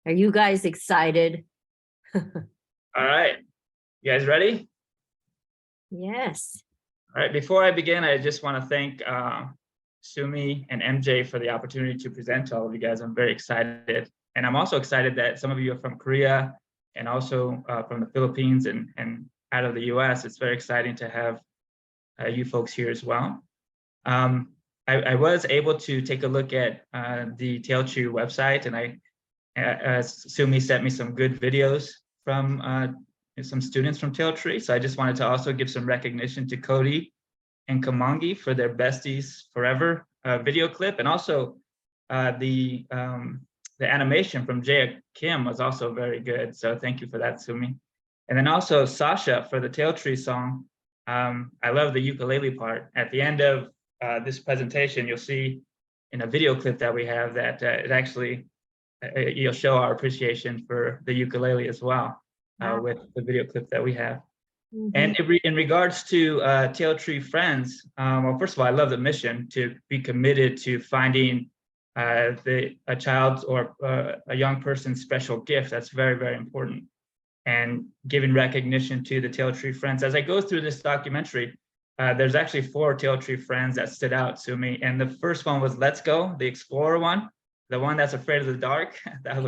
Are you guys excited? All right, you guys ready? Yes. All right, before I begin, I just want to thank Sumi and MJ for the opportunity to present to all of you guys. I'm very excited. And I'm also excited that some of you are from Korea and also from the Philippines and out of the US. It's very exciting to have you folks here as well. I was able to take a look at the TaleTree website, and Sumi sent me some good videos from some students from TaleTree. So I just wanted to also give some recognition to Cody and Kamangi for their Besties Forever video clip. And also the animation from Jaya Kim was also very good. So thank you for that, Sumi. And then also Sasha for the TaleTree song. I love the ukulele part. At the end of this presentation, you'll see in a video clip that we have that it actually, you'll show our appreciation for the ukulele as well with the video clip that we have. Mm-hmm. And in regards to TaleTree Friends, well, first of all, I love the mission to be committed to finding a child's or a young person's special gift. That's very, very important. And giving recognition to the TaleTree Friends. As I go through this documentary, there's actually 4 TaleTree Friends that stood out to me. And the first one was Let's Go, the explorer one, the one that's afraid of the dark,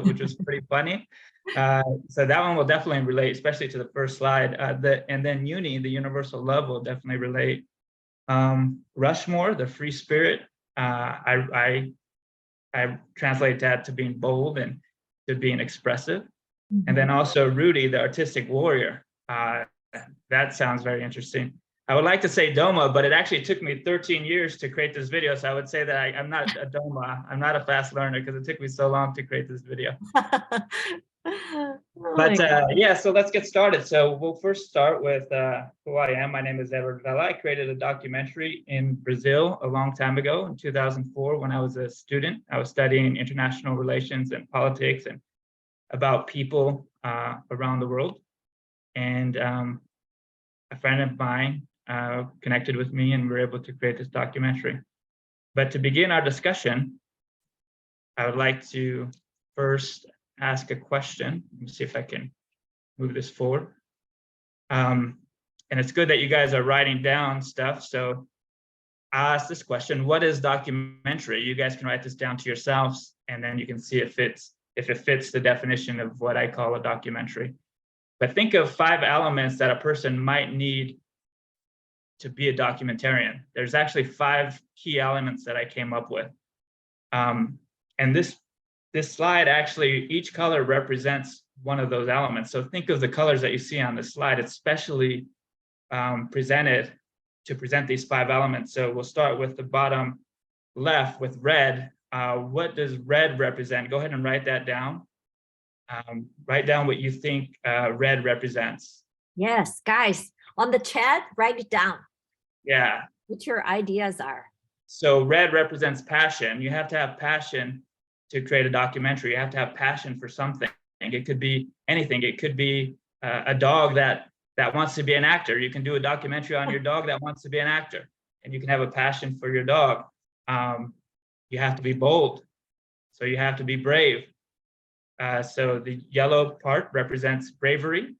which was pretty funny. So that one will definitely relate, especially to the first slide. And then Uni, the universal love, will definitely relate. Rushmore, the free spirit, I translate that to being bold and to being expressive. Mm-hmm. And then also Rudy, the artistic warrior. That sounds very interesting. I would like to say Doma, but it actually took me 13 years to create this video. So I would say that I'm not a Doma. I'm not a fast learner because it took me so long to create this video. But yeah, so let's get started. So we'll first start with who I am. My name is Edward Vela. I created a documentary in Brazil a long time ago in 2004 when I was a student. I was studying international relations and politics and about people around the world. And a friend of mine connected with me and we were able to create this documentary. But to begin our discussion, I would like to first ask a question. Let me see if I can move this forward. And it's good that you guys are writing down stuff. So I'll ask this question: what is documentary? You guys can write this down to yourselves, and then you can see if it fits the definition of what I call a documentary. But think of 5 elements that a person might need to be a documentarian. There's actually 5 key elements that I came up with. And this slide, actually, each color represents one of those elements. So think of the colors that you see on this slide. It's specially presented to present these 5 elements. So we'll start with the bottom left with red. What does red represent? Go ahead and write that down. Write down what you think red represents. Yes, guys, on the chat, write it down. Yeah. What your ideas are. So red represents passion. You have to have passion to create a documentary. You have to have passion for something. It could be anything. It could be a dog that wants to be an actor. You can do a documentary on your dog that wants to be an actor, and you can have a passion for your dog. You have to be bold. So you have to be brave. So the yellow part represents bravery,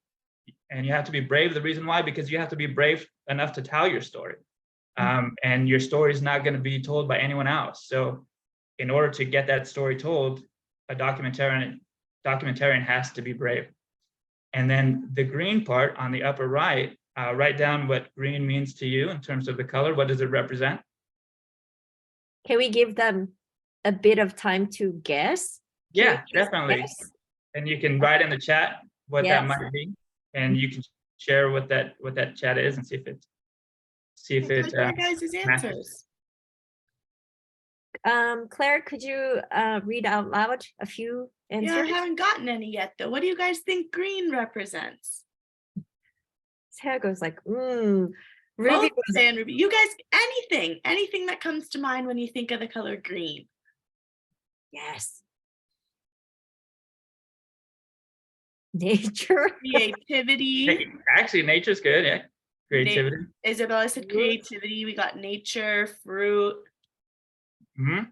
and you have to be brave. The reason why, because you have to be brave enough to tell your story, and your story is not going to be told by anyone else. So in order to get that story told, a documentarian has to be brave. And then the green part on the upper right, write down what green means to you in terms of the color. What does it represent? Can we give them a bit of time to guess? Yeah, definitely. Guess? And you can write in the chat what that might be, and you can share what that chat is and see if it guys' answers. Claire, could you read out loud a few answers? Yeah, I haven't gotten any yet though. What do you guys think green represents? Sarah goes like, Ruby. And Ruby. You guys, anything that comes to mind when you think of the color green. Yes. Nature. Creativity. Actually, nature's good, yeah. Creativity. Isabella said creativity. We got nature, fruit. Mm-hmm.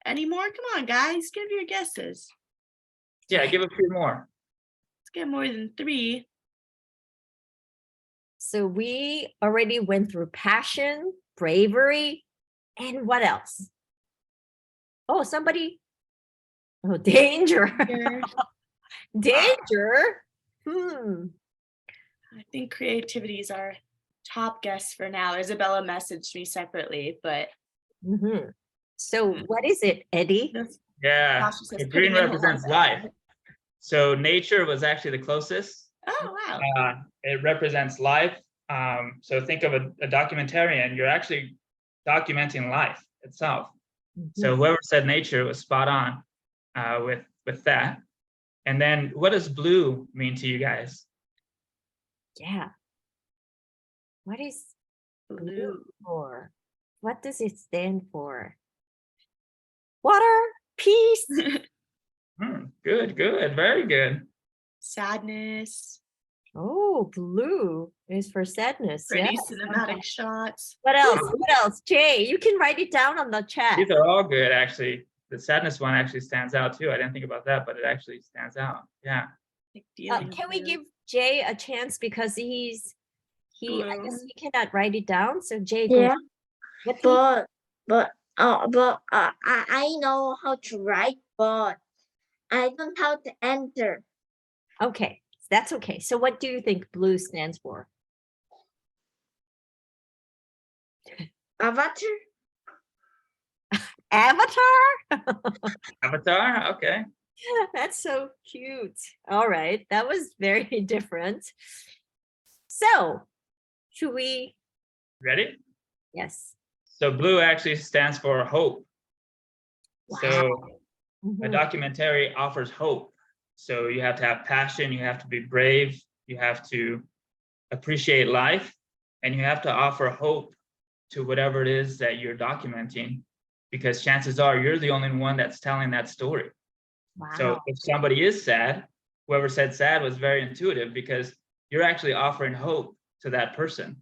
Any more? Come on, guys. Give your guesses. Yeah, give a few more. Let's get more than 3. So we already went through passion, bravery, and what else? Oh, somebody. Oh, danger. Here. Danger. I think creativity is our top guess for now. Isabella messaged me separately, but So what is it, Eddie? this Yeah, Josh says the green putting in a represents lot of life. So nature was actually the closest. Oh, wow. It represents life. So think of a documentarian, you're actually documenting life itself. So whoever said nature was spot on with that. And then what does blue mean to you guys? Yeah. What is blue Blue. for? What does it stand for? Water, peace. Good, very good. Sadness. Oh, blue is for sadness. Pretty Yes. cinematic shots. What else? What else? Jay, you can write it down on the chat. These are all good, actually. The sadness one actually stands out too. I didn't think about that, but it actually stands out. Yeah. Like dealing Can we with give Jay a chance because I guess blue. he cannot write it down. So Jay, go. Yeah, What do you- but I know how to write, but I don't know how to enter. Okay, that's okay. So what do you think blue stands for? Avatar? Avatar? Avatar, okay. That's so cute. All right, that was very different. So, should we? Ready? Yes. So blue actually stands for hope. So a Mhm. documentary offers hope. So you have to have passion, you have to be brave, you have to appreciate life, and you have to offer hope to whatever it is that you're documenting, because chances are you're the only one that's telling that story. So Wow. if somebody is sad, whoever said sad was very intuitive, because you're actually offering hope to that person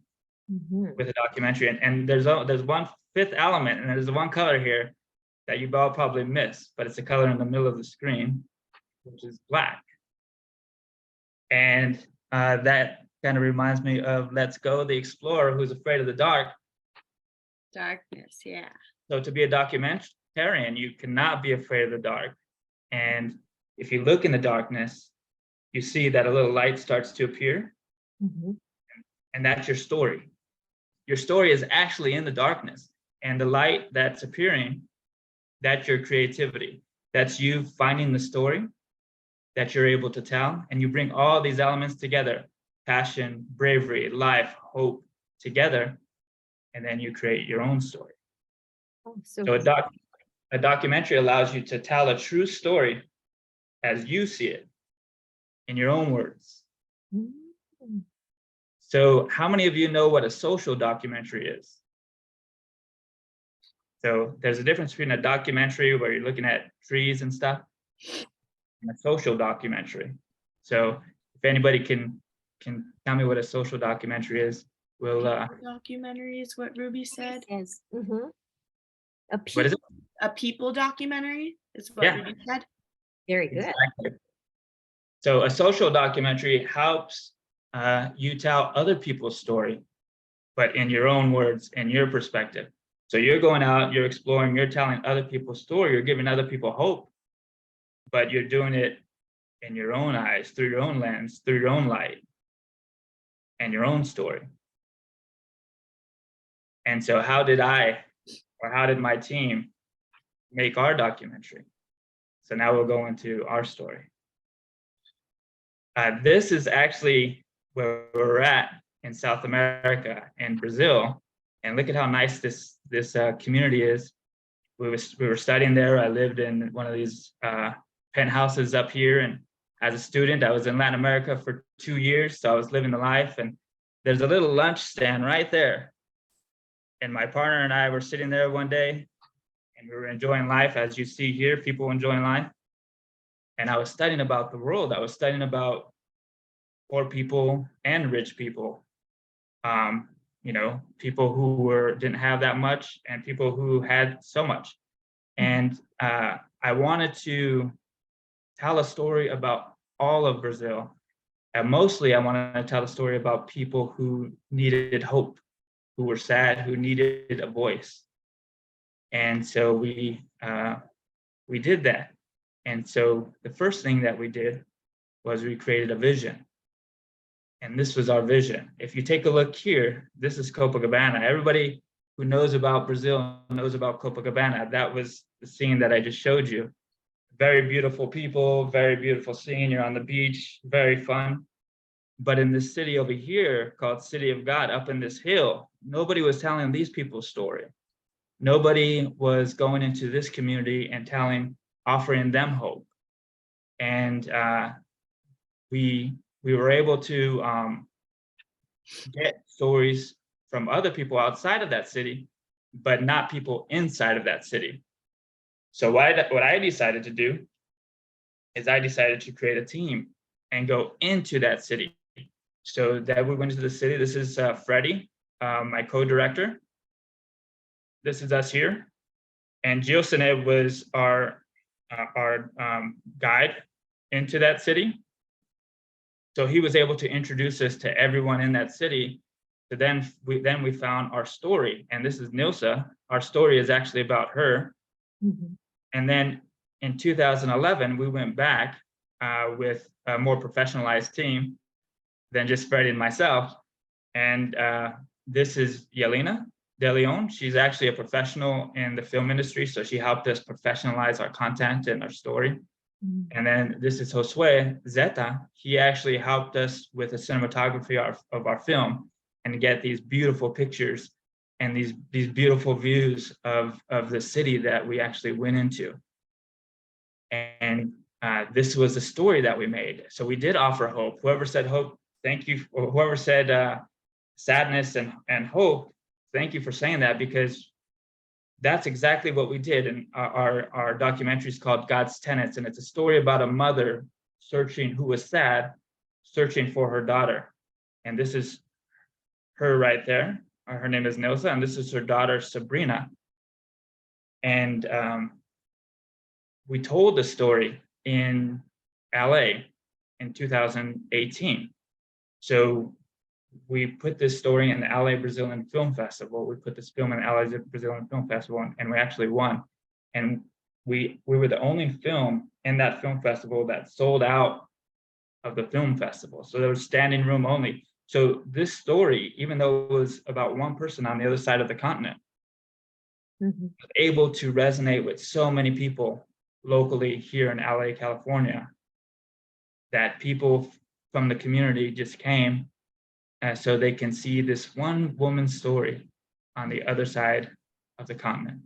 Mhm. with a documentary. And there's one fifth element, and there's one color here that you all probably miss, but it's a color in the middle of the screen, which is black. And that kind of reminds me of Let's Go, the explorer who's afraid of the dark. Darkness, yeah. So to be a documentarian, you cannot be afraid of the dark. And if you look in the darkness, you see that a little light starts to appear, Mhm. and that's your story. Your story is actually in the darkness, and the light that's appearing, that's your creativity. That's you finding the story that you're able to tell, and you bring all these elements together: passion, bravery, life, hope together, and then you create your own story. Oh, so So a documentary allows you to tell a true story as you see it in your own words. Mm. So how many of you know what a social documentary is? So there's a difference between a documentary where you're looking at trees and stuff and a social documentary. So if anybody can tell me what a social documentary is, we'll Documentary is what Ruby said. Yes. A what is it? A people documentary is what Yeah. Ruby said. Very good. Exactly. So a social documentary helps you tell other people's story, but in your own words and your perspective. So you're going out, you're exploring, you're telling other people's story, you're giving other people hope, but you're doing it in your own eyes, through your own lens, through your own light, and your own story. And so how did my team make our documentary? So now we'll go into our story. This is actually where we're at in South America, in Brazil. And look at how nice this community is. We were studying there. I lived in one of these penthouses up here. And as a student, I was in Latin America for 2 years. So I was living the life. And there's a little lunch stand right there. And my partner and I were sitting there one day, and we were enjoying life, as you see here, people enjoying life. And I was studying about the world. I was studying about poor people and rich people. People who didn't have that much and people who had so much. And I wanted to tell a story about all of Brazil. And mostly I want to tell a story about people who needed hope, who were sad, who needed a voice. And so we did that. And so the first thing that we did was we created a vision. And this was our vision. If you take a look here, this is Copacabana. Everybody who knows about Brazil knows about Copacabana. That was the scene that I just showed you. Very beautiful people, very beautiful scene. You're on the beach, very fun. But in this city over here called City of God, up in this hill, nobody was telling these people's story. Nobody was going into this community and offering them hope. And we were able to get stories from other people outside of that city, but not people inside of that city. So what I decided to do is I decided to create a team and go into that city. So that we went into the city. This is Freddie, my co-director. This is us here. And Gilsone was our guide into that city. So he was able to introduce us to everyone in that city. So then we found our story. And this is Nilsa. Our story is actually about her. Mm-hmm. And then in 2011, we went back with a more professionalized team than just Freddie and myself. And this is Yelena De Leon. She's actually a professional in the film industry. So she helped us professionalize our content and our story. Mm-hmm. And then this is Josue Zeta. He actually helped us with the cinematography of our film and get these beautiful pictures and these beautiful views of the city that we actually went into. And this was the story that we made. So we did offer hope. Whoever said hope, thank you. Or whoever said sadness and hope, thank you for saying that, because that's exactly what we did. And our documentary is called God's Tenets, and it's a story about a mother who was sad, searching for her daughter. And this is her right there. Her name is Nilsa, and this is her daughter, Sabrina. And we told the story in LA in 2018. So we put this story in the LA Brazilian Film Festival. We put this film in the LA Brazilian Film Festival, and we actually won. And we were the only film in that film festival that sold out of the film festival. So there was standing room only. So this story, even though it was about one person on the other side of the continent, mm-hmm. was able to resonate with so many people locally here in LA, California, that people from the community just came so they can see this one woman's story on the other side of the continent.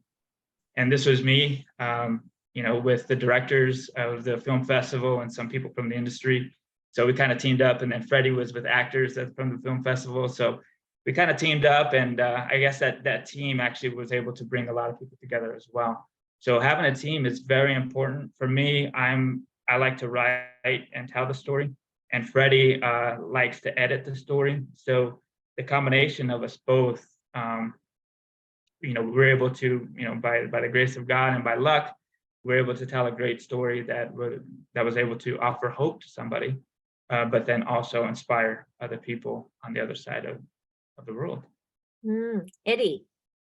And this was me, with the directors of the film festival and some people from the industry. So we kind of teamed up, and then Freddie was with actors from the film festival. So we kind of teamed up, and I guess that team actually was able to bring a lot of people together as well. So having a team is very important for me. I like to write and tell the story, and Freddie likes to edit the story. So the combination of us both, we're able to, by the grace of God and by luck, we're able to tell a great story that was able to offer hope to somebody, but then also inspire other people on the other side of the world. Eddie,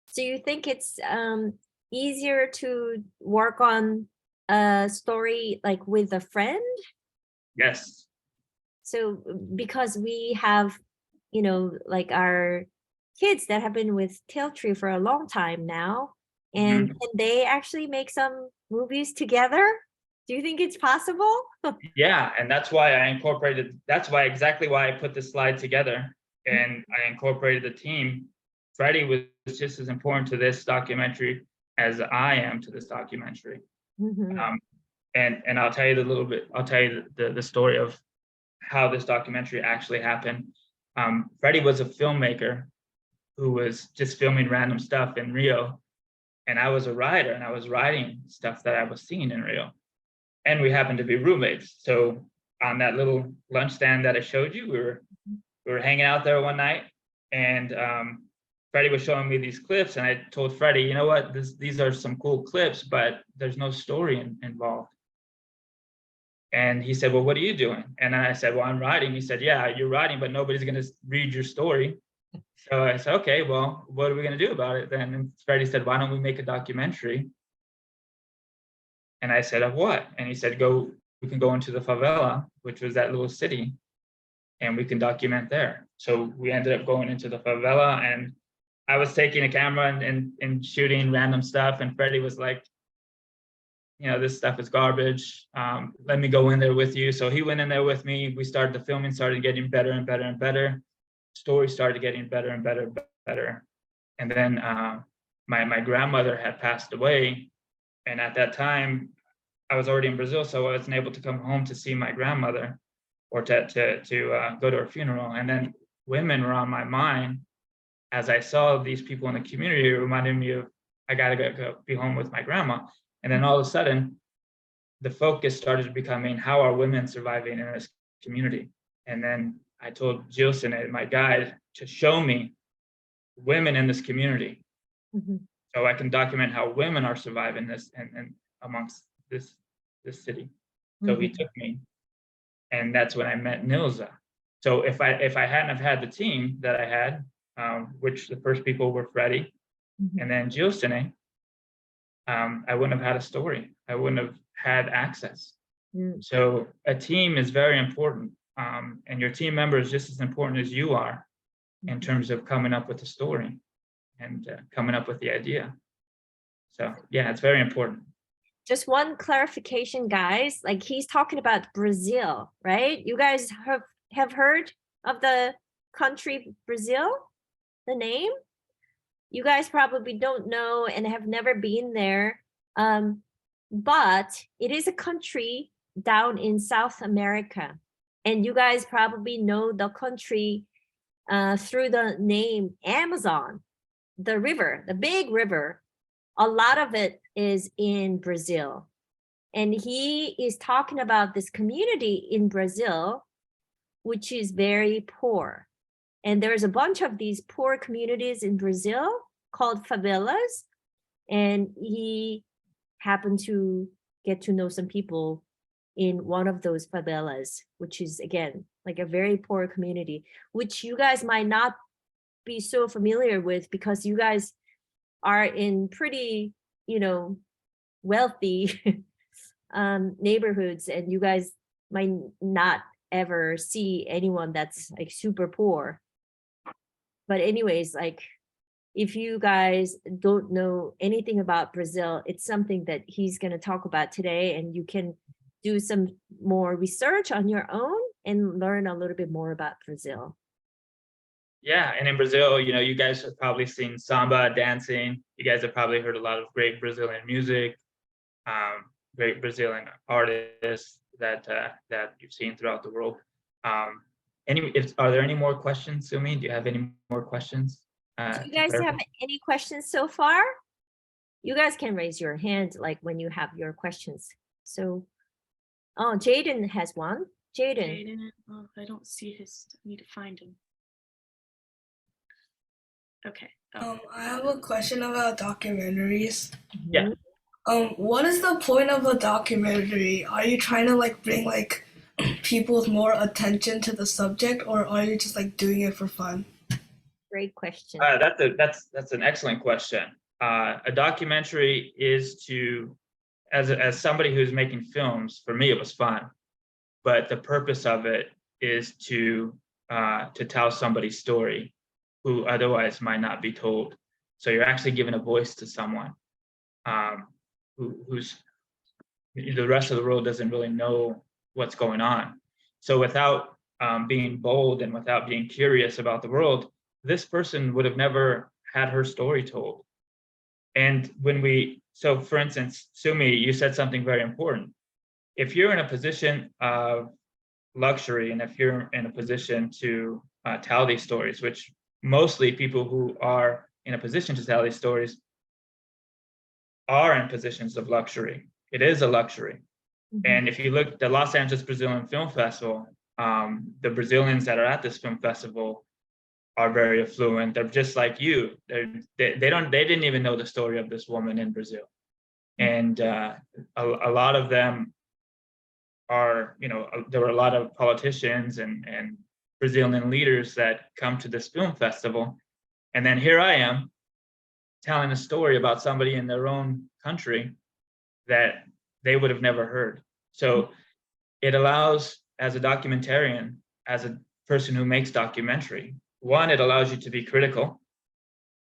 so you think it's easier to work on a story like with a friend? Yes. So because we have, like our kids that have been with TaleTree for a long time now, and mm-hmm. can they actually make some movies together? Do you think it's possible? Yeah, and that's why exactly why I put this slide together, and I incorporated the team. Freddie was just as important to this documentary as I am to this documentary. Mm-hmm. And I'll tell you the story of how this documentary actually happened. Freddie was a filmmaker who was just filming random stuff in Rio, and I was a writer, and I was writing stuff that I was seeing in Rio, and we happened to be roommates. So on that little lunch stand that I showed you, we were hanging out there one night, and Freddie was showing me these clips, and I told Freddie, you know what, these are some cool clips, but there's no story involved. And he said, well, what are you doing? And then I said, well, I'm writing. He said, yeah, you're writing, but nobody's going to read your story. So I said, okay, well, what are we going to do about it then? And Freddie said, why don't we make a documentary? And I said, of what? And he said, we can go into the favela, which was that little city, and we can document there. So we ended up going into the favela, and I was taking a camera and shooting random stuff. And Freddie was like, this stuff is garbage. Let me go in there with you. So he went in there with me. We started the filming, started getting better and better and better. Story started getting better and better and better. And then my grandmother had passed away. And at that time, I was already in Brazil, so I wasn't able to come home to see my grandmother or to go to her funeral. And then women were on my mind. As I saw these people in the community, it reminded me of, I gotta go be home with my grandma. And then all of a sudden, the focus started becoming, how are women surviving in this community? And then I told Gilson, my guide, to show me women in this community. Mhm. So I can document how women are surviving this and amongst this city. So he took me, and that's when I met Nilza. So if I hadn't have had the team that I had, which the first people were Freddie and then Gilson, I wouldn't have had a story. I wouldn't have had access. So a team is very important, and your team member is just as important as you are in terms of coming up with the story and coming up with the idea. So yeah, it's very important. Just one clarification, guys. Like, he's talking about Brazil, right? You guys have heard of the country Brazil, the name? You guys probably don't know and have never been there. But it is a country down in South America. And you guys probably know the country through the name Amazon, the river, the big river. A lot of it is in Brazil. And he is talking about this community in Brazil, which is very poor. And there's a bunch of these poor communities in Brazil called favelas. And he happened to get to know some people in one of those favelas, which is, again, like a very poor community, which you guys might not be so familiar with because you guys are in pretty, wealthy neighborhoods, and you guys might not ever see anyone that's like super poor. But anyways, like, if you guys don't know anything about Brazil, it's something that he's going to talk about today, and you can do some more research on your own and learn a little bit more about Brazil. Yeah, and in Brazil, you guys have probably seen samba dancing. You guys have probably heard a lot of great Brazilian music, great Brazilian artists that you've seen throughout the world. Are there any more questions, Sumi? Do you have any more questions? Do you guys have any questions so far? You guys can raise your hand like when you have your questions. So, oh, Jaden has one. Jaden. Oh, I don't see his. I need to find him. Okay. I have a question about documentaries. Yeah. What is the point of a documentary? Are you trying to bring people with more attention to the subject, or are you just doing it for fun? Great question. That's an excellent question. A documentary is to, as somebody who's making films, for me it was fun, but the purpose of it is to tell somebody's story who otherwise might not be told. So you're actually giving a voice to someone who's the rest of the world doesn't really know what's going on. So without being bold and without being curious about the world, this person would have never had her story told. And so for instance, Sumi, you said something very important. If you're in a position of luxury, and if you're in a position to tell these stories, which mostly people who are in a position to tell these stories are in positions of luxury. It is a luxury. And if you look at the Los Angeles Brazilian Film Festival, the Brazilians that are at this film festival are very affluent. They're just like you. They didn't even know the story of this woman in Brazil. And a lot of them there were a lot of politicians and Brazilian leaders that come to this film festival. And then here I am telling a story about somebody in their own country that they would have never heard. So it allows, as a documentarian, as a person who makes documentary, one, it allows you to be critical,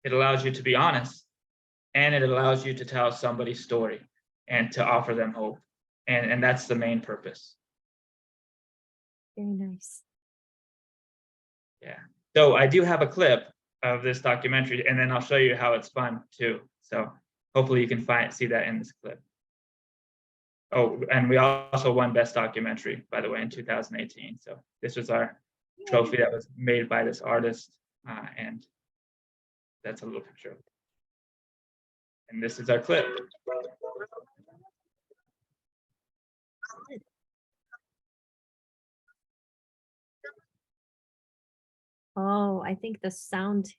it allows you to be honest, and it allows you to tell somebody's story and to offer them hope. And that's the main purpose. Very nice. Yeah. So I do have a clip of this documentary, and then I'll show you how it's fun too. So hopefully you can see that in this clip. Oh, and we also won Best Documentary, by the way, in 2018. So this was our trophy that was made by this artist, and that's a little picture of it. And this is our clip. Oh, I think the sound.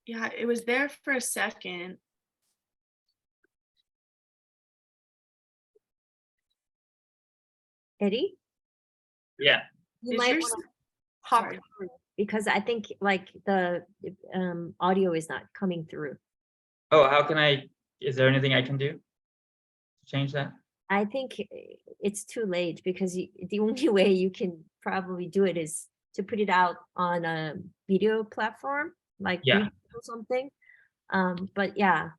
Yeah, it was there for a second. Eddie, Yeah. you Is might yours- want to hop sorry. through, because I think like the audio is not coming through. Oh, is there anything I can do to change that? I think it's too late, because the only way you can probably do it is to put it out on a video platform like Yeah. YouTube or something. But yeah,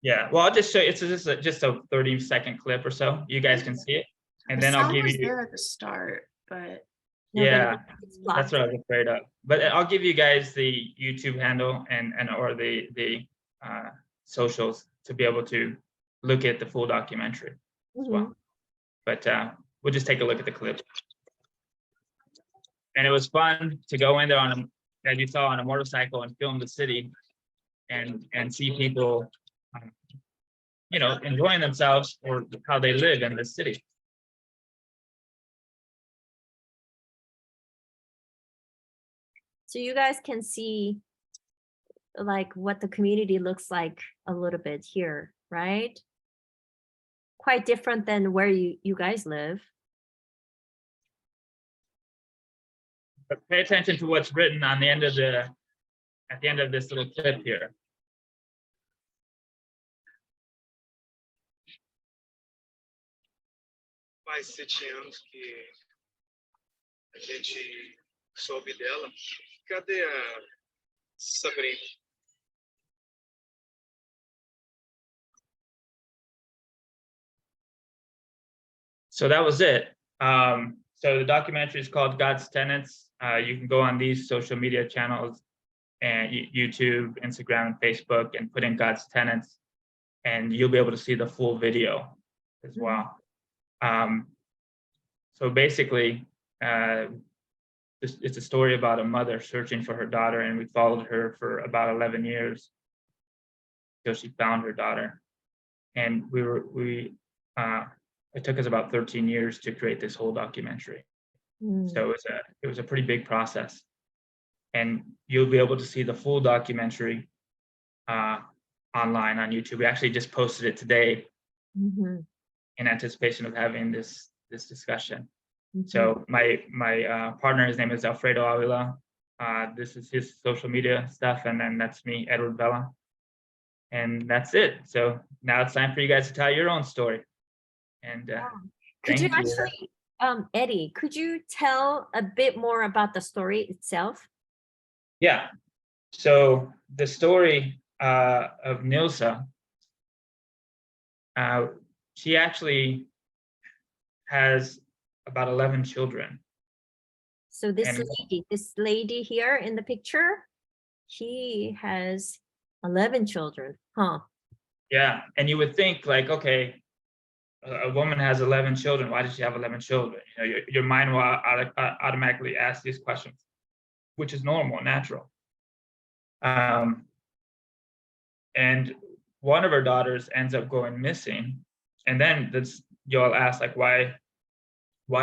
Yeah. Well, I'll just show you. It's just a 30-second clip or so. You guys can see it, and The then I'll sound give was you. there at the start, but no, but Yeah, it's that's blocked. what I was afraid of. But I'll give you guys the YouTube handle and or the socials to be able to look at the full documentary as well. But we'll just take a look at the clip. And it was fun to go in there as you saw, on a motorcycle and film the city and see people, enjoying themselves or how they live in the city. So you guys can see like what the community looks like a little bit here, right? Quite different than where you guys live. But pay attention to what's written on the end of at the end of this little clip here. Faz 7 anos que a gente soube dela. Cadê a Sabrina? So that was it. So the documentary is called God's Tenants. You can go on these social media channels and YouTube, Instagram, and Facebook, and put in God's Tenants, and you'll be able to see the full video as well. So basically, it's a story about a mother searching for her daughter, and we followed her for about 11 years until she found her daughter. And it took us about 13 years to create this whole documentary. So it was a pretty big process. And you'll be able to see the full documentary online on YouTube. We actually just posted it today in anticipation of having this discussion. So my partner, his name is Alfredo Avila. This is his social media stuff, and then that's me, Edward Vela. And that's it. So now it's time for you guys to tell your own story. And Could you thank you. actually, Eddie, could you tell a bit more about the story itself? Yeah. So the story of Nilsa, she actually has about 11 children. So this And- lady here in the picture, she has 11 children, huh? Yeah. And you would think like, okay, a woman has 11 children. Why does she have 11 children? Your mind will automatically ask these questions, which is normal, natural. And one of her daughters ends up going missing. And then you'll ask, like, why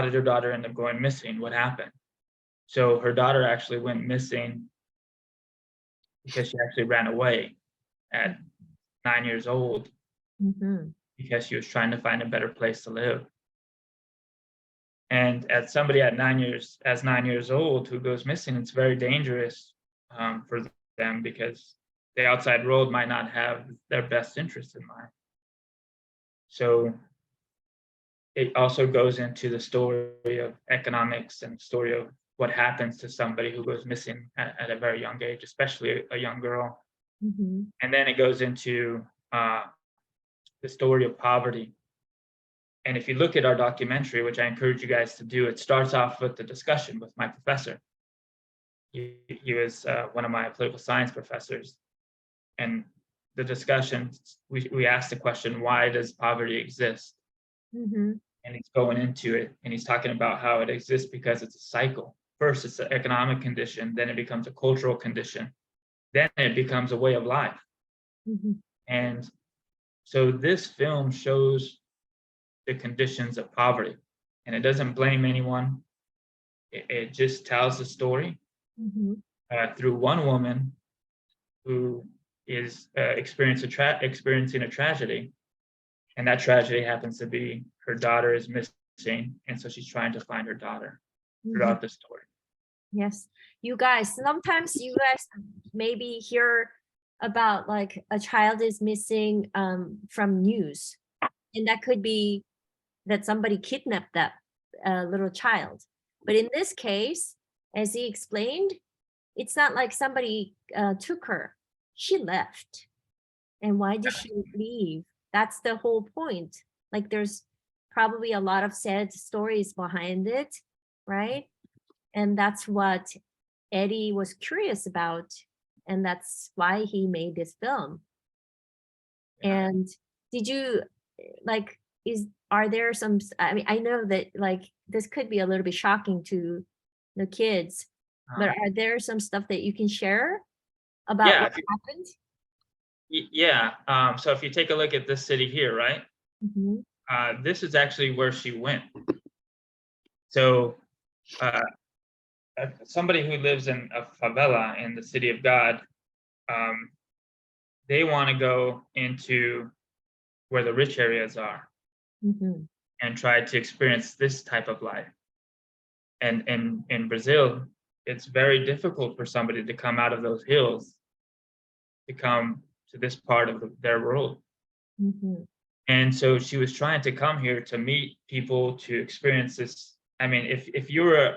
did her daughter end up going missing? What happened? So her daughter actually went missing because she actually ran away at 9 years old because she was trying to find a better place to live. And as somebody at 9 years old who goes missing, it's very dangerous for them because the outside world might not have their best interest in mind. So it also goes into the story of economics and the story of what happens to somebody who goes missing at a very young age, especially a young girl. Mm-hmm. And then it goes into the story of poverty. And if you look at our documentary, which I encourage you guys to do, it starts off with the discussion with my professor. He was one of my political science professors. And the discussion, we asked the question, why does poverty exist? Mm-hmm. And he's going into it, and he's talking about how it exists because it's a cycle. First, it's an economic condition, then it becomes a cultural condition, then it becomes a way of life. Mm-hmm. And so this film shows the conditions of poverty, and it doesn't blame anyone. It just tells the story Mm-hmm. through one woman who is experiencing a tragedy, and that tragedy happens to be her daughter is missing, and so she's trying to find her daughter throughout the story. Yes, you guys, sometimes you guys maybe hear about like a child is missing from news, and that could be that somebody kidnapped that little child. But in this case, as he explained, it's not like somebody took her. She left. And why did she leave? That's the whole point. Like there's probably a lot of sad stories behind it, right? And that's what Eddie was curious about. And that's why he made this film. Yeah. And did you like, are there some, I mean, I know that like this could be a little bit shocking to the kids, but are there some stuff that you can share about Yeah, what happened? Yeah. So if you take a look at this city here, right? Mm-hmm. This is actually where she went. So somebody who lives in a favela in the city of God, they want to go into where the rich areas are Mm-hmm. and try to experience this type of life. And in Brazil, it's very difficult for somebody to come out of those hills to come to this part of their world. Mm-hmm. And so she was trying to come here to meet people, to experience this. I mean, if you were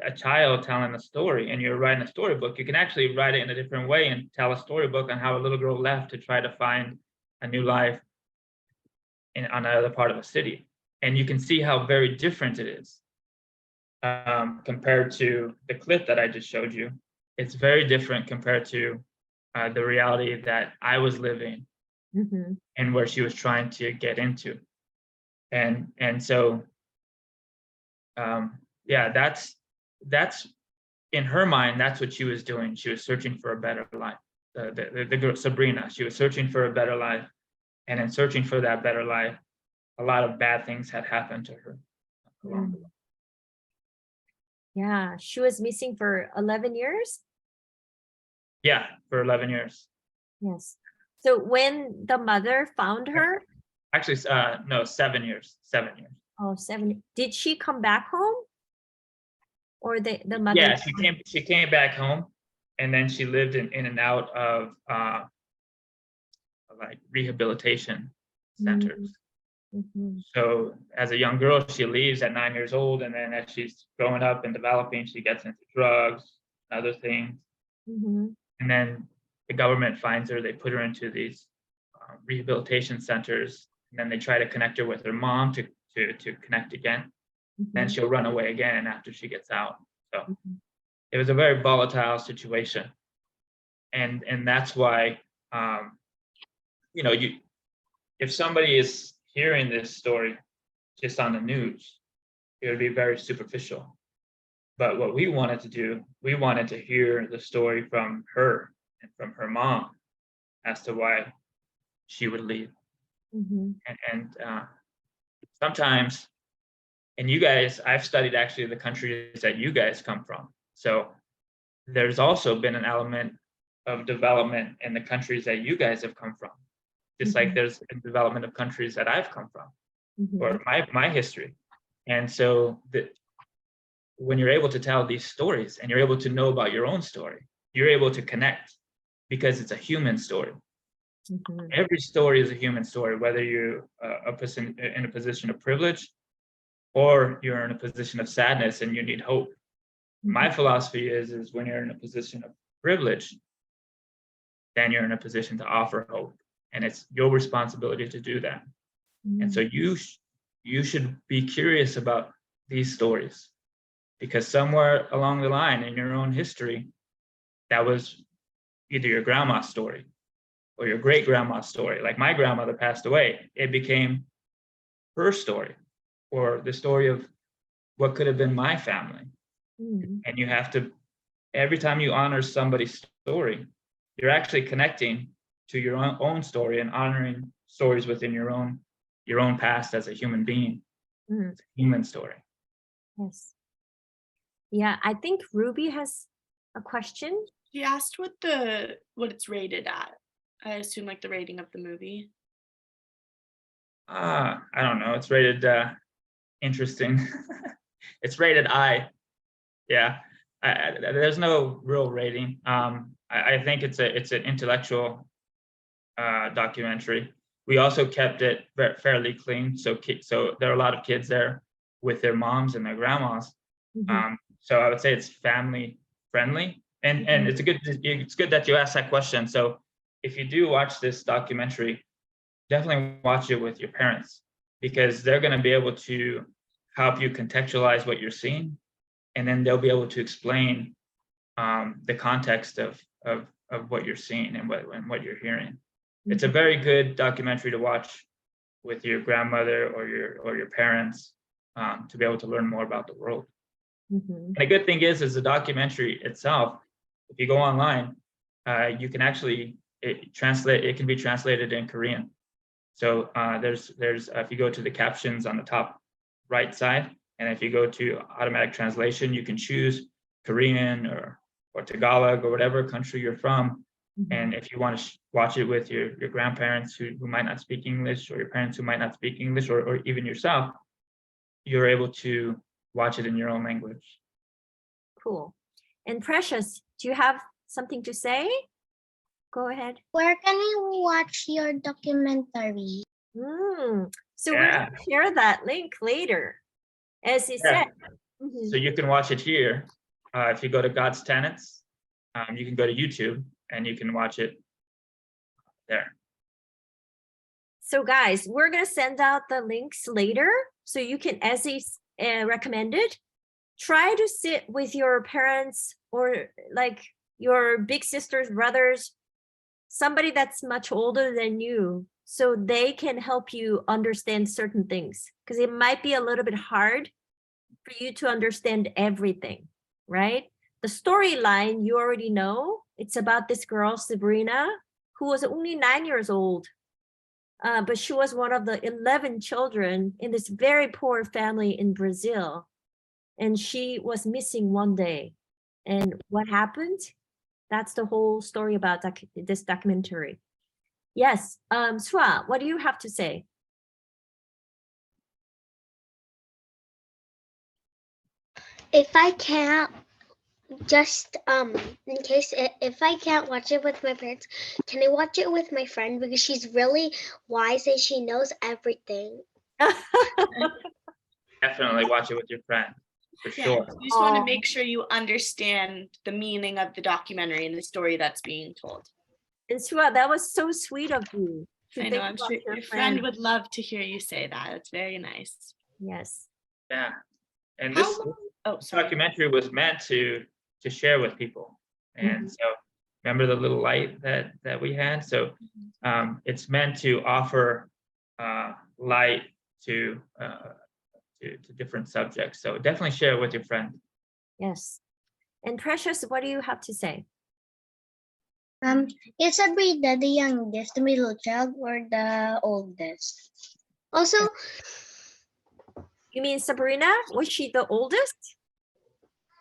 a child telling a story and you're writing a storybook, you can actually write it in a different way and tell a storybook on how a little girl left to try to find a new life on another part of a city. And you can see how very different it is compared to the clip that I just showed you. It's very different compared to the reality that I was living Mm-hmm. and where she was trying to get into. And so yeah, that's in her mind, that's what she was doing. She was searching for a better life. The girl Sabrina, she was searching for a better life, and in searching for that better life, a lot of bad things had happened to her along the way. Yeah, she was missing for 11 years. Yeah, for 11 years. Yes. So when the mother found her, Actually, no, 7 years. 7 years. oh, 7, did she come back home? Or the mother? Yeah, she came back home, and then she lived in and out of like rehabilitation centers. Mm-hmm. So as a young girl, she leaves at 9 years old, and then as she's growing up and developing, she gets into drugs, other things, Mm-hmm. and then the government finds her. They put her into these rehabilitation centers, and then they try to connect her with her mom to connect again. Then she'll run away again after she gets out. So it was a very volatile situation, and that's why if somebody is hearing this story just on the news, it would be very superficial. But what we wanted to do, we wanted to hear the story from her and from her mom as to why she would leave. Mm-hmm. And sometimes, and you guys, I've studied actually the countries that you guys come from. So there's also been an element of development in the countries that you guys have come from, just like there's a development of countries that I've come from, or my history. And so when you're able to tell these stories and you're able to know about your own story, you're able to connect because it's a human story. Mhm. Every story is a human story, whether you're a person in a position of privilege or you're in a position of sadness and you need hope. My philosophy is when you're in a position of privilege, then you're in a position to offer hope, and it's your responsibility to do that. And so you should be curious about these stories, because somewhere along the line in your own history, that was either your grandma's story or your great grandma's story. Like my grandmother passed away, it became her story, or the story of what could have been my family. Mhm. And you have to, every time you honor somebody's story, you're actually connecting to your own story and honoring stories within your own past as a human being. Mhm. It's a human story. Yes. Yeah, I think Ruby has a question. She asked what it's rated at. I assume like the rating of the movie. I don't know. It's rated interesting. It's rated I. Yeah. There's no real rating. I think it's an intellectual documentary. We also kept it fairly clean, so there are a lot of kids there with their moms and their grandmas. Mhm. So I would say it's family friendly, and it's good that you asked that question. So if you do watch this documentary, definitely watch it with your parents, because they're going to be able to help you contextualize what you're seeing, and then they'll be able to explain the context of what you're seeing and what you're hearing. It's a very good documentary to watch with your grandmother or your parents, to be able to learn more about the world. Mhm. And the good thing is the documentary itself, if you go online, you can actually it can be translated in Korean. So there's if you go to the captions on the top right side, and if you go to automatic translation, you can choose Korean or Tagalog or whatever country you're from. Mhm. And if you want to watch it with your grandparents who might not speak English, or your parents who might not speak English, or even yourself, you're able to watch it in your own language. Cool. And Precious, do you have something to say? Go ahead. Where can we watch your documentary? So we're Yeah. going to share that link later, as you Yeah. said. Mhm. So you can watch it here. If you go to God's Tenets, you can go to YouTube and you can watch it there. So guys, we're going to send out the links later, so you can, as is recommended, try to sit with your parents or like your big sisters, brothers, somebody that's much older than you, so they can help you understand certain things, because it might be a little bit hard for you to understand everything, right? The storyline you already know. It's about this girl, Sabrina, who was only 9 years old. But she was one of the 11 children in this very poor family in Brazil. And she was missing one day. And what happened? That's the whole story about this documentary. Yes, Sua, what do you have to say? If I can't just in case if I can't watch it with my parents, can I watch it with my friend, because she's really wise and she knows everything. Definitely watch it with your friend, for Yeah, sure. you just want to Aw. make sure you understand the meaning of the documentary and the story that's being told. And Sua, that was so sweet of you to I think know, I'm about sure your your friend would love to hear you say that. It's very nice. Yes. Yeah. And How this long? Oh, sorry. documentary was meant to share with people. And so remember the little light that we had? So it's meant to offer light to different subjects. So definitely share it with your friend. Yes. And Precious, what do you have to say? Is Sabrina the youngest, the middle child, or the oldest? Also, You mean Sabrina? Was she the oldest?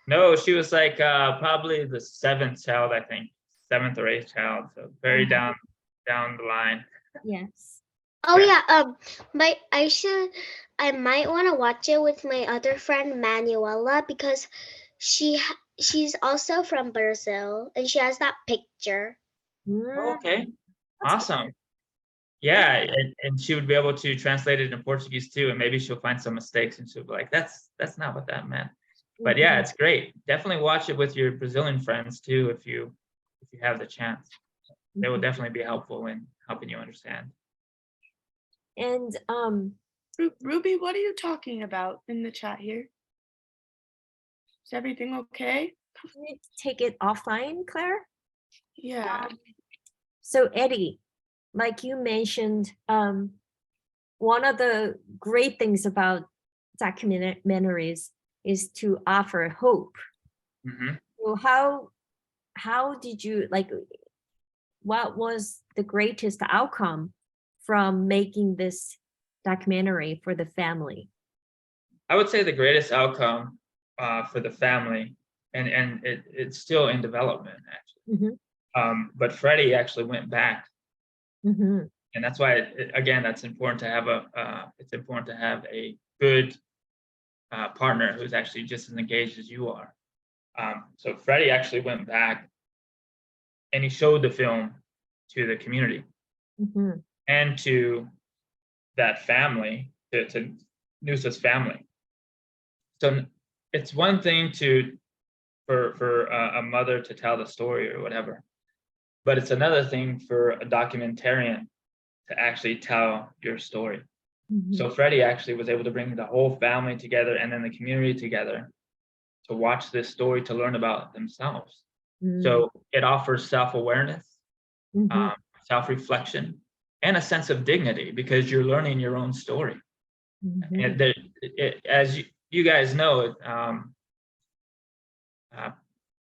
No, she was like probably the seventh child, I think, seventh or eighth child. So very down the line. Yes. Oh Yeah. yeah, I might want to watch it with my other friend Manuela because she's also from Brazil and she has that picture. Mm, Okay, that's awesome. Yeah, and she would be able to translate it in Portuguese too, and maybe she'll find some mistakes and she'll be like, that's not what that meant. But yeah, Mhm. it's great. Definitely watch it with your Brazilian friends too if you have the chance. They will Mhm. definitely be helpful in helping you understand. And Ruby, what are you talking about in the chat here? Is everything okay? can you take it offline, Claire? Yeah. So Eddie, like you mentioned, one of the great things about documentaries is to offer hope. Hmm. So how did you like? What was the greatest outcome from making this documentary for the family? I would say the greatest outcome for the family, and it's still in development actually. Mhm, But Freddie actually went back, mhm, and that's why again that's important to have it's important to have a good partner who's actually just as engaged as you are. So Freddie actually went back and he showed the film to the community mhm, and to that family, to Noosa's family. So it's one thing for a mother to tell the story or whatever, but it's another thing for a documentarian to actually tell your story. mhm, So Freddie actually was able to bring the whole family together and then the community together to watch this story to learn about themselves. mm, So it offers self-awareness, mhm, um, self-reflection, and a sense of dignity because you're learning your own story. mhm, And as you guys know, uh,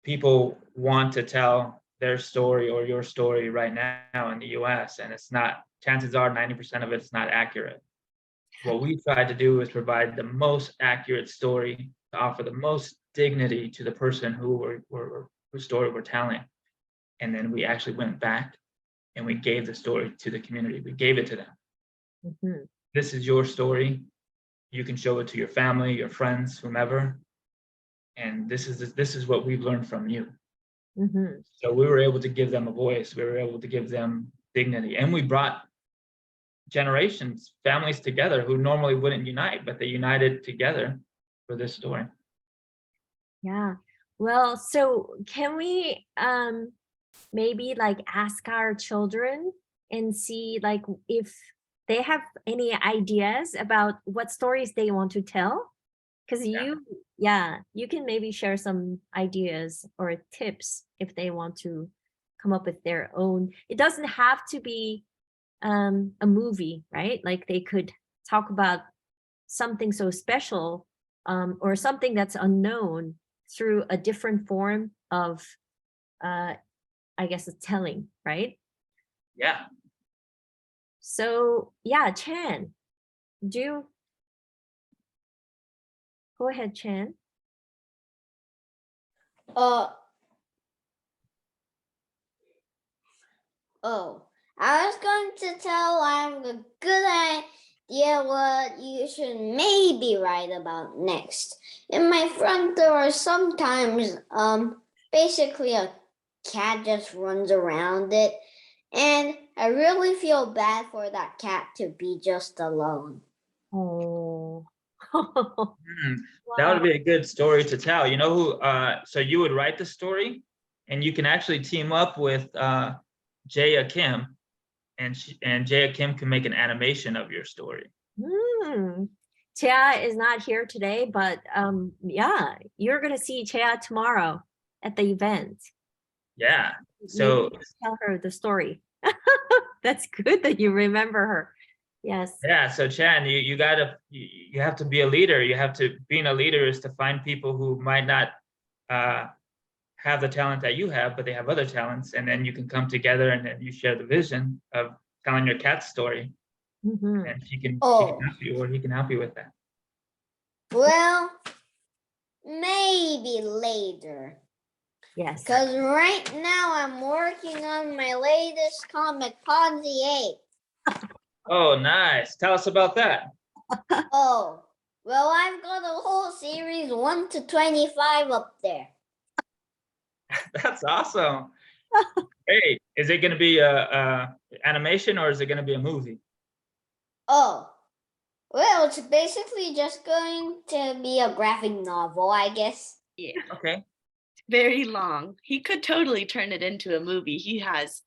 people want to tell their story or your story right now in the US, and it's not, chances are 90% of it's not accurate. What we try to do is provide the most accurate story to offer the most dignity to the person whose story we're telling. And then we actually went back and we gave the story to the community. We gave it to them. mhm. This is your story. You can show it to your family, your friends, whomever. And this is what we've learned from you. Mhm. So we were able to give them a voice. We were able to give them dignity, and we brought generations, families together who normally wouldn't unite, but they united together for this story. Yeah. Well, so can we maybe like ask our children and see like if they have any ideas about what stories they want to tell? Because Yeah. you can maybe share some ideas or tips if they want to come up with their own. It doesn't have to be a movie, right? Like they could talk about something so special or something that's unknown through a different form of I guess a telling, right? Yeah. So yeah, Chan, do go ahead, Chan. Uh, oh, I was going to tell I'm a good idea what you should maybe write about next. In my front door, sometimes, basically a cat just runs around it, and I really feel bad for that cat to be just alone. Oh. That Wow. would be a good story to tell. You know who? So you would write the story, and you can actually team up with Jaya Kim, and Jaya Kim can make an animation of your story. Chia is not here today, but yeah, you're gonna see Chia tomorrow at the event. Yeah. Maybe So tell her the story. That's good that you remember her. Yes. yeah. So Chan, you have to be a leader. You have to being a leader is to find people who might not have the talent that you have, but they have other talents, and then you can come together and then you share the vision of telling your cat's story, Mhm. and she can Oh, help you, or he can help you with that. well, maybe later. Yes. Because right now I'm working on my latest comic, Ponzi 8. Oh, nice. Tell us about that. Oh, well, I've got a whole series 1 to 25 up there. That's awesome. Hey, is it going to be a animation or is it going to be a movie? Oh, well, it's basically just going to be a graphic novel, I guess. Yeah, Okay. very long. He could totally turn it into a movie. He has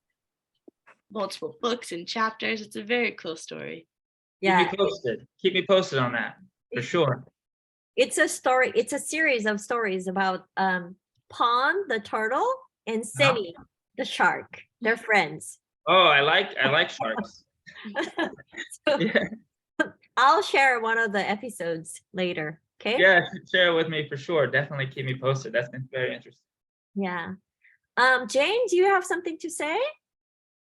multiple books and chapters. It's a very cool story. Yeah, Keep me posted. Keep me posted on that for sure. it's a story. It's a series of stories about Pond the turtle and Seni the shark. They're friends. Oh, I like sharks. So Yeah, I'll share one of the episodes later. Okay. yeah, share it with me for sure. Definitely keep me posted. That's been very interesting. Yeah. Jane, do you have something to say?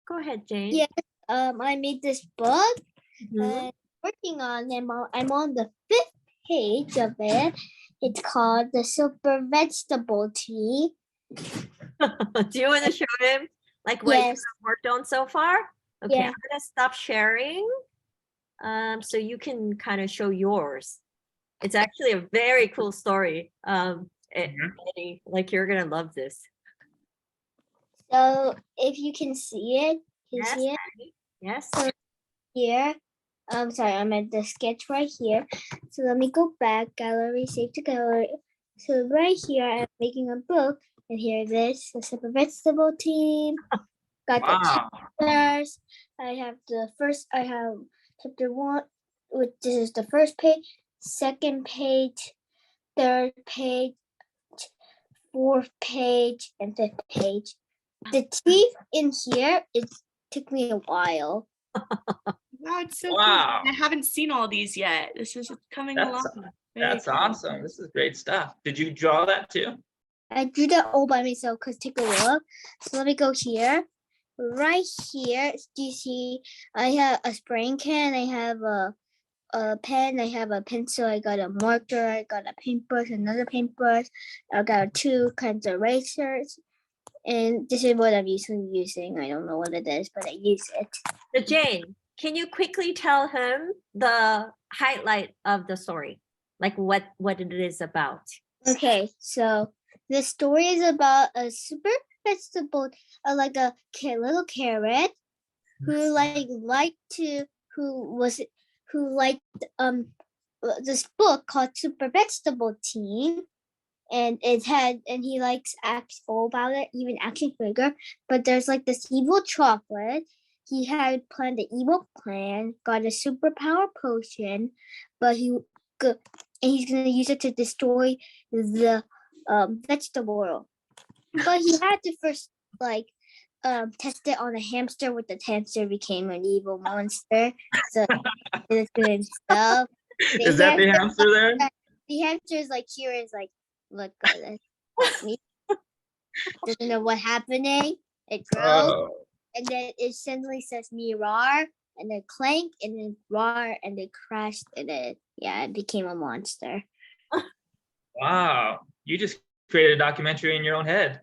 Go ahead, Jane. Yeah. I made this book Mhm. and working on them. I'm on the 5th page of it. It's called the Super Vegetable Tea. Do you want to show him like what you Yes. have worked on so far? Okay, Yeah. I'm gonna stop sharing. So you can kind of show yours. It's actually a very cool story. Eddie, like you're gonna love this. So if you can see it, Yes, see it Eddie? Yes. here. Sorry, I'm at the sketch right here. So let me go back, gallery, save to gallery. So right here, I'm making a book, and here it is, the Super Vegetable Team. Got the Wow. chapters. I have chapter 1, which this is the first page, second page, third page, fourth page, and fifth page. The teeth in here, it took me a while. Wow, it's so Wow. cool. I haven't seen all these yet. This is coming That's- along. Very That's cool. awesome. This is great stuff. Did you draw that too? I drew that all by myself because take a look. So let me go here. Right here, do you see I have a spraying can, I have a pen, I have a pencil, I got a marker, I got a paintbrush, another paintbrush, I got 2 kinds of erasers. And this is what I'm usually using. I don't know what it is, but I use it. So Jane, can you quickly tell him the highlight of the story? Like what it is about? Okay, so the story is about a super vegetable, like a little carrot who who liked this book called Super Vegetable Team, and he likes all about it, even action figure. But there's like this evil chocolate. He had planned the evil plan, got a superpower potion, but he's gonna use it to destroy the vegetable world. But he had to first test it on a hamster, with the hamster became an evil monster. So it's good stuff. Is that the hamster there? The hamster is like here is like, look at me. Doesn't know what happening. It grows, Oh, and then it suddenly says me roar, and then clank, and then roar, and then crashed, and then it became a monster. wow. You just created a documentary in your own head.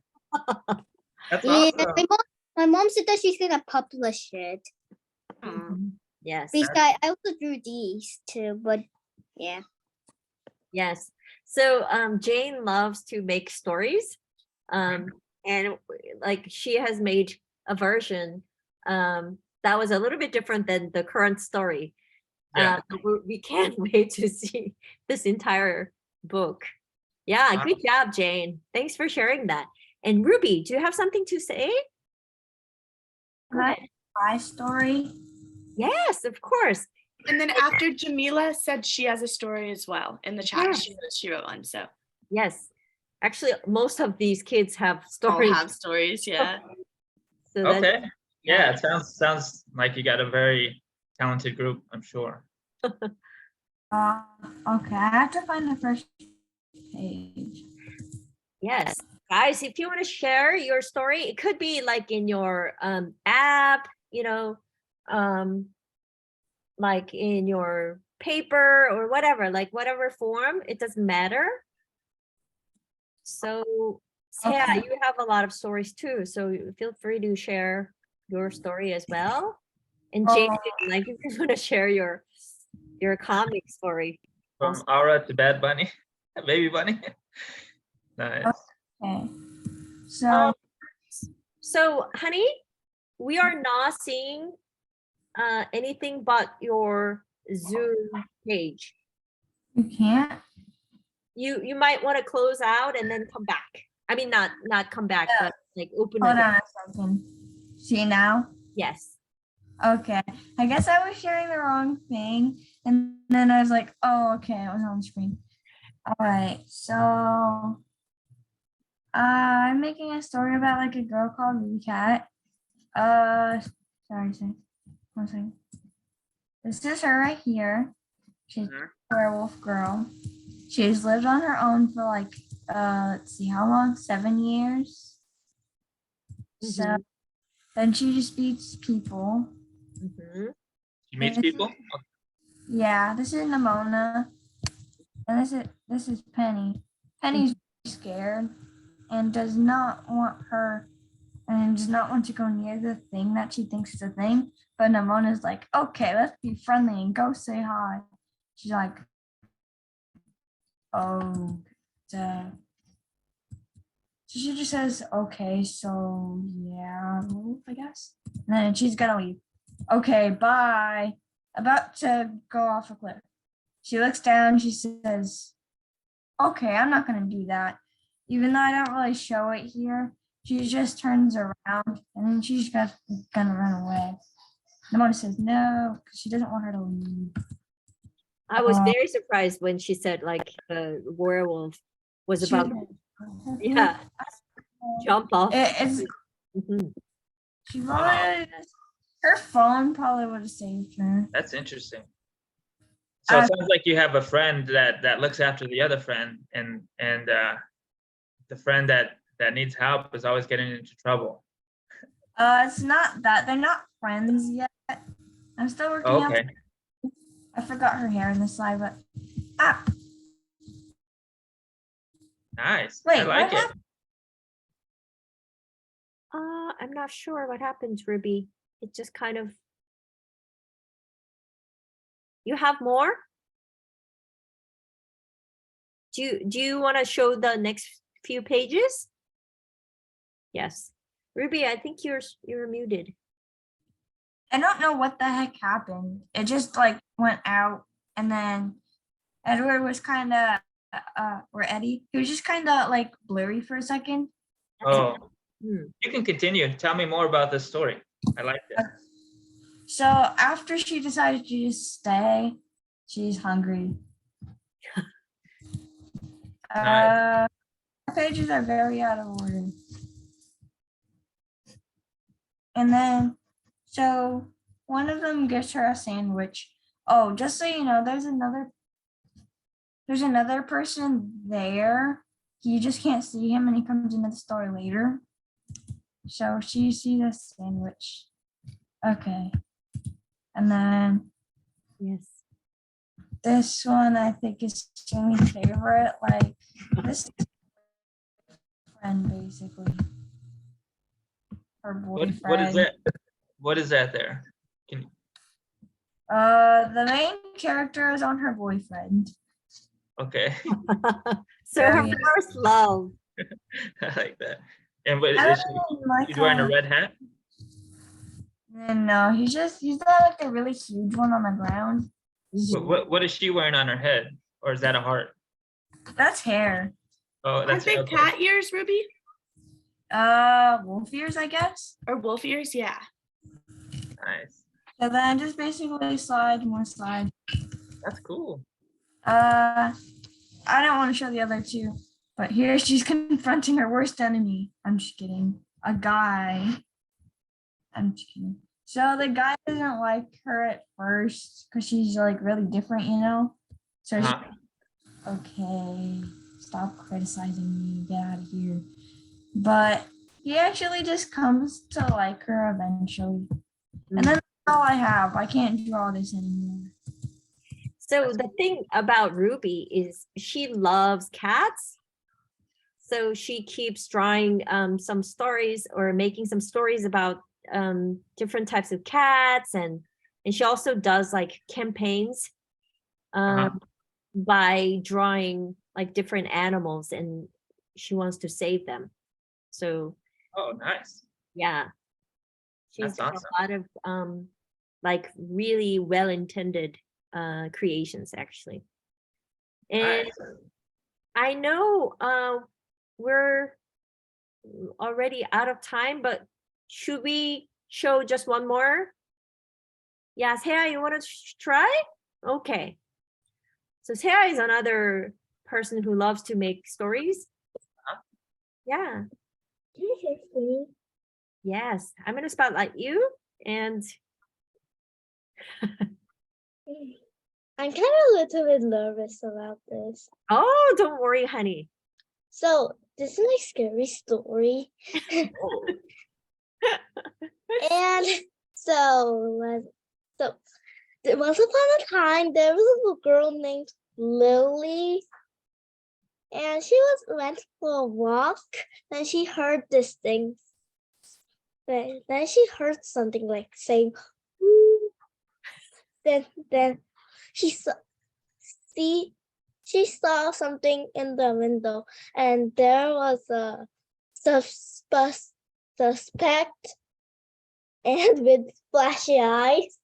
That's Yeah, awesome. my mom said that she's gonna publish it. Yes. Besides, I also drew these too, but yeah. Yes. So Jane loves to make stories. And like she has made a version that was a little bit different than the current story. Yeah. We can't wait to see this entire book. Yeah, Wow. good job, Jane. Thanks for sharing that. And Ruby, do you have something to say? Go ahead. My story. Yes, of course. And then after Jamila said she has a story as well in the chat. Yes. She wrote one. So Yes. Actually, most of these kids have all stories. have stories. Yeah. So that's, Okay. Yeah, it sounds like you got a very talented group, I'm sure. Okay, I have to find the first page. yes. Guys, if you want to share your story, it could be like in your app, like in your paper or whatever, like whatever form, it doesn't matter. So yeah, Okay. you have a lot of stories too. So feel free to share your story as well. And Jason, like if you want to share your comic story. From Also. Aura to Bad Bunny, Baby Bunny. Nice. Okay. So Um, so honey, we are not seeing anything but your Zoom page. you can't. You might want to close out and then come back. I mean, not come back, but like open Hold again. on a second. See now? Yes. Okay. I guess I was sharing the wrong thing. And then I was like, oh, okay, I was on screen. All right. So I'm making a story about like a girl called Ruby Cat. Sorry, one second. This is her right here. She's a werewolf girl. She's lived on her own for like, let's see, how long? 7 years. So then she just beats people. She meets people? Yeah, this is Nimona. And this is Penny. Penny's scared and does not want to go near the thing that she thinks is a thing. But Nimona's like, okay, let's be friendly and go say hi. She's like, oh, duh. So she just says, okay, so yeah, I guess. And then she's gonna leave. Okay, bye. About to go off a cliff. She looks down, she says, okay, I'm not gonna do that. Even though I don't really show it here, she just turns around and then she's gonna run away. Nimona says no, because she doesn't want her to leave. I was very surprised when she said like the werewolf was about to jump off. She probably, her phone probably would have saved her. That's interesting. So it sounds like you have a friend that looks after the other friend, and the friend that needs help is always getting into trouble. It's not that, they're not friends yet. I'm still working out. Okay. I forgot her hair in the slide, but Nice. Wait, I like what it. happened? I'm not sure what happens, Ruby. It just kind of. You have more? Do you want to show the next few pages? Yes. Ruby, I think you're muted. I don't know what the heck happened. It just like went out, and then Edward was kind of, or Eddie, he was just kind of like blurry for a second. Oh, you can continue. Tell me more about this story. I like it. So after she decided to just stay, she's hungry. Nice. Pages are very out of order. And then, so one of them gives her a sandwich. Oh, just so you know, there's another person there. You just can't see him, and he comes into the story later. So she sees a sandwich. Okay. And then this one I think is Jimmy's favorite. Like this friend basically. Her boyfriend. What is that? What is that there? Can you... The main character is on her boyfriend. Okay. So her first love. I like that. And what is she's wearing a red hat? No, he's not like a really huge one on the ground. What is she wearing on her head? Or is that a heart? That's hair. Oh, that's Aren't they cat ears, Ruby? Wolf ears, I guess. Or wolf ears, yeah. Nice. So then just basically slide. That's cool. I don't want to show the other two, but here she's confronting her worst enemy. I'm just kidding. A guy. I'm just kidding. So the guy doesn't like her at first because she's like really different, you know? So she's like, okay, stop criticizing me, get out of here. But he actually just comes to like her eventually. And then that's all I have. I can't draw this anymore. So the thing about Ruby is she loves cats. So she keeps drawing some stories or making some stories about different types of cats, and she also does like campaigns by drawing like different animals, and she wants to save them. So Oh, nice. yeah, she's That's done awesome. a lot of like really well-intended creations actually. And Nice. I know we're already out of time, but should we show just one more? Yeah, Seah, you want to try? Okay. So Seah is another person who loves to make stories. Yeah. Can you hear me? Yes, I'm going to spotlight you. And I'm kind of a little bit nervous about this. oh, don't worry, honey. So this is my scary story. And so there was upon a time there was a little girl named Lily, and she went for a walk, and she heard this thing. Then she heard something like saying, "Ooh." Then she saw something in the window, and there was a suspect and with flashy eyes.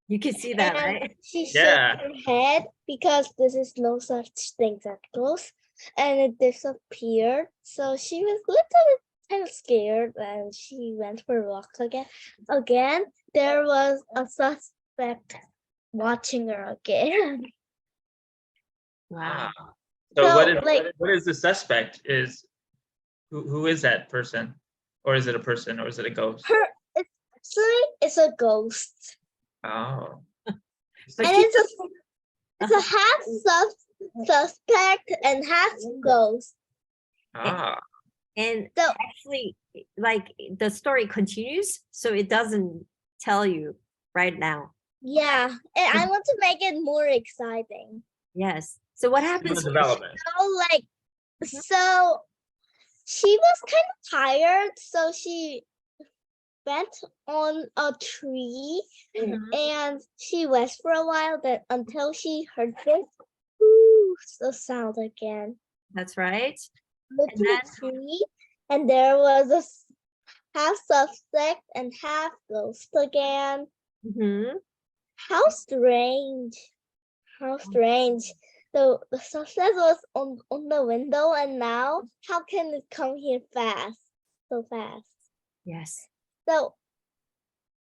You can see that, And right? she Yeah. shook her head because this is no such thing as ghost, and it disappeared. So she was a little bit kind of scared, and she went for a walk again. Again, there was a suspect watching her again. Wow. So So, what is the suspect? Who is that person? Or is it a person, or is it a ghost? It's a ghost, Oh. But and she- it's a half suspect and half ghost. Ah. And So actually, like the story continues, so it doesn't tell you right now. yeah, and I want to make it more exciting. Yes. So what More happens? development. So she was kind of tired, so she went on a tree and she rests for a while, until she heard this the sound again. That's right. Looked to the tree, and there was a half suspect and half ghost again. How strange! How strange! The suspect was on the window, and now how can it come here so fast? Yes. So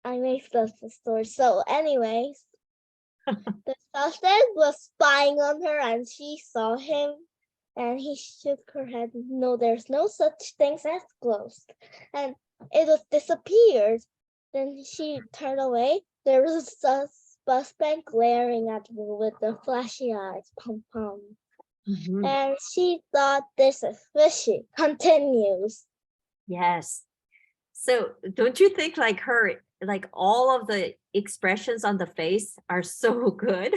I mixed up the story. So, anyways, the suspect was spying on her, and she saw him, and he shook her head. No, there's no such things as ghost, and it was disappeared. Then she turned away. There was a suspect glaring at her with the flashy eyes, pum pum, and she thought, this is fishy. Continues. Yes. So don't you think like all of the expressions on the face are so good?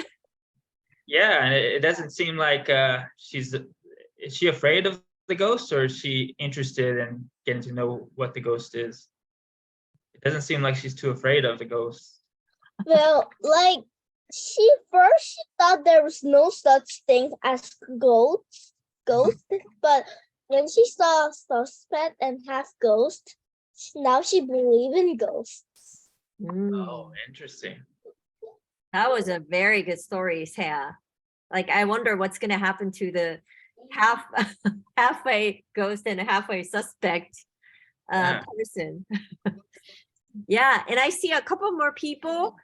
Yeah, and it doesn't seem like is she afraid of the ghost, or is she interested in getting to know what the ghost is? It doesn't seem like she's too afraid of the ghost. Well, she thought there was no such thing as ghosts, but when she saw suspect and half ghost, now she believes in ghosts. Oh, interesting. That was a very good story, Seah. Like, I wonder what's going to happen to the halfway ghost and halfway suspect person. Yeah, and I see a couple more people